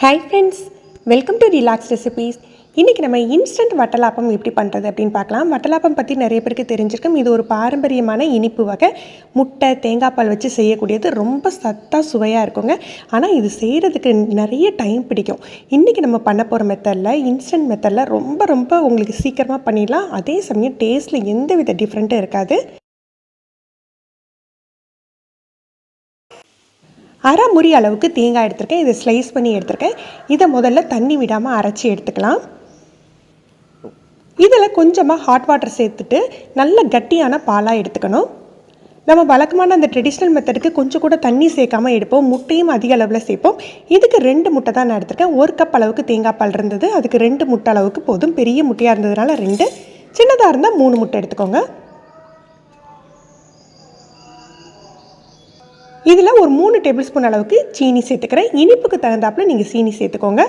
Hi friends, welcome to Relaxed Recipes. இன்றைக்கி நம்ம instant watalappan எப்படி பண்ணுறது அப்படின்னு பார்க்கலாம். வட்டலாப்பம் பற்றி நிறைய பேருக்கு தெரிஞ்சிருக்கும். இது ஒரு பாரம்பரியமான இனிப்பு வகை. முட்டை தேங்காய் பால் வச்சு செய்யக்கூடியது. ரொம்ப சத்தாக சுவையாக இருக்குங்க. ஆனால் இது செய்கிறதுக்கு நிறைய டைம் பிடிக்கும். இன்றைக்கி நம்ம பண்ண போகிற மெத்தடில் இன்ஸ்டன்ட் மெத்தடில் ரொம்ப உங்களுக்கு சீக்கிரமாக பண்ணிடலாம். அதே சமயம் டேஸ்ட்டில் எந்த வித டிஃப்ரெண்ட்டும் இருக்காது. அரை முறி அளவுக்கு தேங்காய் எடுத்திருக்கேன். இதை ஸ்லைஸ் பண்ணி எடுத்திருக்கேன். இதை முதல்ல தண்ணி விடாமல் அரைச்சி எடுத்துக்கலாம். இதில் கொஞ்சமாக ஹாட் வாட்டர் சேர்த்துட்டு நல்ல கட்டியான பாலாக எடுத்துக்கணும். நம்ம வழக்கமான அந்த ட்ரெடிஷ்னல் மெத்தடுக்கு கொஞ்சம் கூட தண்ணி சேர்க்காமல் எடுப்போம். முட்டையும் அதிக அளவில் சேர்ப்போம். இதுக்கு 2 முட்டை தான் நான் எடுத்திருக்கேன். 1 கப் அளவுக்கு தேங்காய் பால் இருந்தது. அதுக்கு 2 முட்டை அளவுக்கு போதும். பெரிய முட்டையாக இருந்ததுனால 2, சின்னதாக இருந்தால் 3 முட்டை எடுத்துக்கோங்க. இதில் ஒரு 3 டேபிள் ஸ்பூன் அளவுக்கு சீனி சேர்த்துக்கிறேன். இனிப்புக்கு தகுந்தாப்பில் நீங்கள் சீனி சேர்த்துக்கோங்க.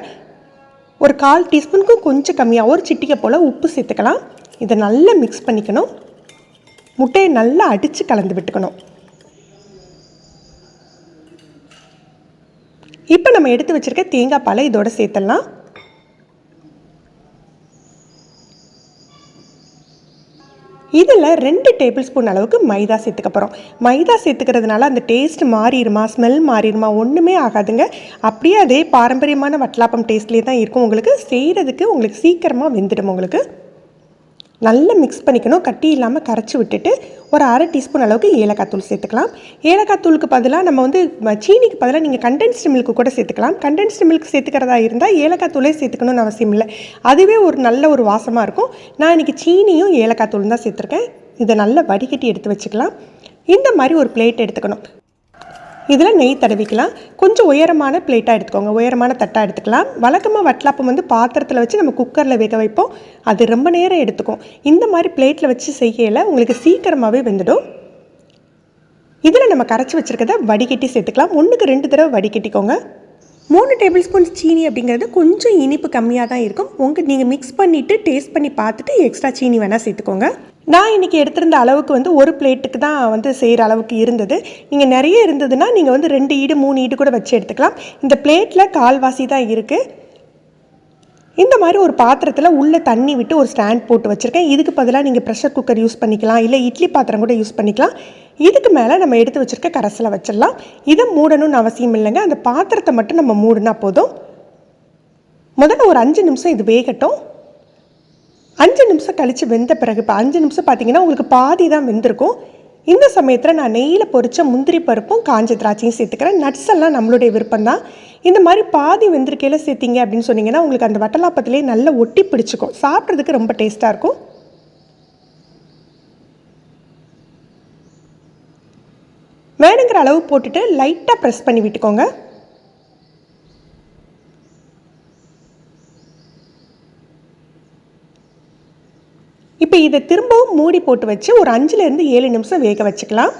ஒரு 1/4 டீஸ்பூனுக்கும் கொஞ்சம் கம்மியாக ஒரு சிட்டிகை போல் உப்பு சேர்த்துக்கலாம். இதை நல்லா மிக்ஸ் பண்ணிக்கணும். முட்டையை நல்லா அடித்து கலந்து விட்டுக்கணும். இப்போ நம்ம எடுத்து வச்சுருக்க தேங்காய் பாலை இதோட சேர்த்துடலாம். இதில் 2 டேபிள் ஸ்பூன் அளவுக்கு மைதா சேர்த்துக்க போகிறோம். மைதா சேர்த்துக்கிறதுனால அந்த டேஸ்ட் மாறிடுமா, ஸ்மெல் மாறிடுமா, ஒன்றுமே ஆகாதுங்க. அப்படியே அதே பாரம்பரியமான வட்டலாப்பம் டேஸ்ட்லேயே தான் இருக்கும். உங்களுக்கு செய்கிறதுக்கு உங்களுக்கு சீக்கிரமாக வெந்துடும். உங்களுக்கு நல்லா மிக்ஸ் பண்ணிக்கணும். கட்டி இல்லாமல் கரைச்சி விட்டுட்டு ஒரு 1/2 டீஸ்பூன் அளவுக்கு ஏலக்காய் தூள் சேர்த்துக்கலாம். ஏலக்காய் தூளுக்கு பதிலாக நம்ம சீனிக்கு பதிலாக நீங்கள் கண்டென்ஸ்டு மில்க்கு கூட சேர்த்துக்கலாம். கண்டென்ஸ்டு மில்க் சேர்த்துக்கிறதா இருந்தால் ஏலக்காய் தூளே சேர்த்துக்கணும்னு அவசியம் இல்லை. அதுவே ஒரு நல்ல ஒரு வாசமாக இருக்கும். நான் இன்றைக்கி சீனியும் ஏலக்காய் தூளும் தான் சேர்த்துருக்கேன். இதை நல்லா வடிகட்டி எடுத்து வச்சுக்கலாம். இந்த மாதிரி ஒரு பிளேட் எடுத்துக்கணும். இதில் நெய் தடவிக்கலாம். கொஞ்சம் உயரமான பிளேட்டாக எடுத்துக்கோங்க. உயரமான தட்டாக எடுத்துக்கலாம். வழக்கமாக வட்டலாப்பம் பாத்திரத்தில் வச்சு நம்ம குக்கரில் வேக வைப்போம். அது ரொம்ப நேரம் எடுத்துக்கும். இந்த மாதிரி பிளேட்டில் வச்சு செய்யலை உங்களுக்கு சீக்கிரமாகவே வெந்துடும். இதில் நம்ம கரைச்சி வச்சுருக்கதை வடிகட்டி சேர்த்துக்கலாம். 1க்கு 2 தடவை வடிகட்டிக்கோங்க. 3 டேபிள் ஸ்பூன் சீனி அப்படிங்கிறது கொஞ்சம் இனிப்பு கம்மியாக தான் இருக்கும். நீங்கள் மிக்ஸ் பண்ணிவிட்டு டேஸ்ட் பண்ணி பார்த்துட்டு எக்ஸ்ட்ரா சீனி வேணால் சேர்த்துக்கோங்க. நான் இன்றைக்கி எடுத்திருந்த அளவுக்கு ஒரு பிளேட்டுக்கு தான் செய்கிற அளவுக்கு இருந்தது. நீங்கள் நிறைய இருந்ததுன்னா நீங்கள் 2 ஈடு 3 ஈடு கூட வச்சு எடுத்துக்கலாம். இந்த பிளேட்டில் 1/4 தான் இருக்குது. இந்த மாதிரி ஒரு பாத்திரத்தில் உள்ளே தண்ணி விட்டு ஒரு ஸ்டாண்ட் போட்டு வச்சுருக்கேன். இதுக்கு பதிலாக நீங்கள் ப்ரெஷர் குக்கர் யூஸ் பண்ணிக்கலாம், இல்லை இட்லி பாத்திரம் கூட யூஸ் பண்ணிக்கலாம். இதுக்கு மேலே நம்ம எடுத்து வச்சுருக்க கரைசலை வச்சிடலாம். இதை மூடணும்னு அவசியம் இல்லைங்க. அந்த பாத்திரத்தை மட்டும் நம்ம மூடினா போதும். முதல்ல ஒரு 5 நிமிஷம் இது வேகட்டும். 5 நிமிஷம் கழித்து வெந்த பிறகு இப்போ 5 நிமிஷம் பார்த்தீங்கன்னா உங்களுக்கு பாதி தான் வெந்திருக்கும். இந்த சமயத்தில் நான் நெய்யில் பொரித்த முந்திரி பருப்பும் காஞ்ச திராட்சையும் சேர்த்துக்கிறேன். நட்ஸ் எல்லாம் நம்மளுடைய விருப்பம் தான். இந்த மாதிரி பாதி வெந்திருக்கையில் சேர்த்திங்க அப்படின்னு சொன்னீங்கன்னா உங்களுக்கு அந்த வட்டலாப்பத்திலே நல்லா ஒட்டி பிடிச்சிக்கும். சாப்பிட்றதுக்கு ரொம்ப டேஸ்ட்டாக இருக்கும். வேணுங்கிற அளவு போட்டுட்டு லைட்டாக ப்ரெஸ் பண்ணி விட்டுக்கோங்க. இப்போ இதை திரும்பவும் மூடி போட்டு வச்சு ஒரு 5லேருந்து 7 நிமிஷம் வேக வச்சுக்கலாம்.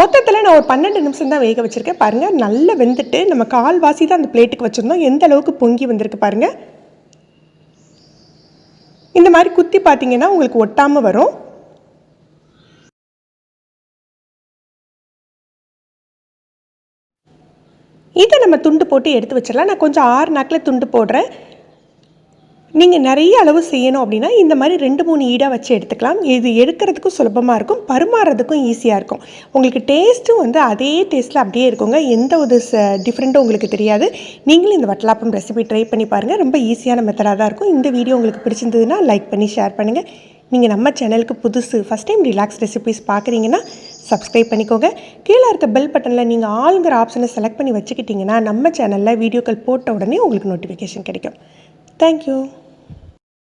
மொத்தத்தில் நான் ஒரு 12 நிமிஷம் தான் வேக வச்சுருக்கேன். பாருங்கள் நல்லா வெந்துட்டு நம்ம 1/4 தான் அந்த பிளேட்டுக்கு வச்சுருந்தோம். எந்த அளவுக்கு பொங்கி வந்திருக்கு பாருங்கள். இந்த மாதிரி குத்தி பார்த்தீங்கன்னா உங்களுக்கு ஒட்டாமல் வரும். இதை நம்ம துண்டு போட்டு எடுத்து வச்சிடலாம். நான் கொஞ்சம் 6 நாக்கில் துண்டு போடுறேன். நீங்கள் நிறைய அளவு செய்யணும் அப்படின்னா இந்த மாதிரி 2-3 ஈடாக வச்சு எடுத்துக்கலாம். இது எடுக்கிறதுக்கும் சுலபமாக இருக்கும், பரிமாறுறதுக்கும் ஈஸியாக இருக்கும். உங்களுக்கு டேஸ்ட்டும் அதே டேஸ்ட்டில் அப்படியே இருக்குங்க. எந்த ஒரு டிஃப்ரெண்ட்டும் உங்களுக்கு தெரியாது. நீங்களும் இந்த வட்டலாப்பம் ரெசிபி ட்ரை பண்ணி பாருங்கள். ரொம்ப ஈஸியான மெத்தடாக தான் இருக்கும். இந்த வீடியோ உங்களுக்கு பிடிச்சிருந்ததுன்னா லைக் பண்ணி ஷேர் பண்ணுங்கள். நீங்கள் நம்ம சேனலுக்கு புதுசு ஃபஸ்ட் டைம் ரிலாக்ஸ் ரெசிபிஸ் பார்க்குறீங்கன்னா சப்ஸ்கிரைப் பண்ணிக்கோங்க. கீழே இருக்க பெல் பட்டனில் நீங்கள் ஆளுங்கிற ஆப்ஷனை செலக்ட் பண்ணி வச்சுக்கிட்டிங்கன்னா நம்ம சேனலில் வீடியோக்கள் போட்ட உடனே உங்களுக்கு நோட்டிஃபிகேஷன் கிடைக்கும். தேங்க்யூ.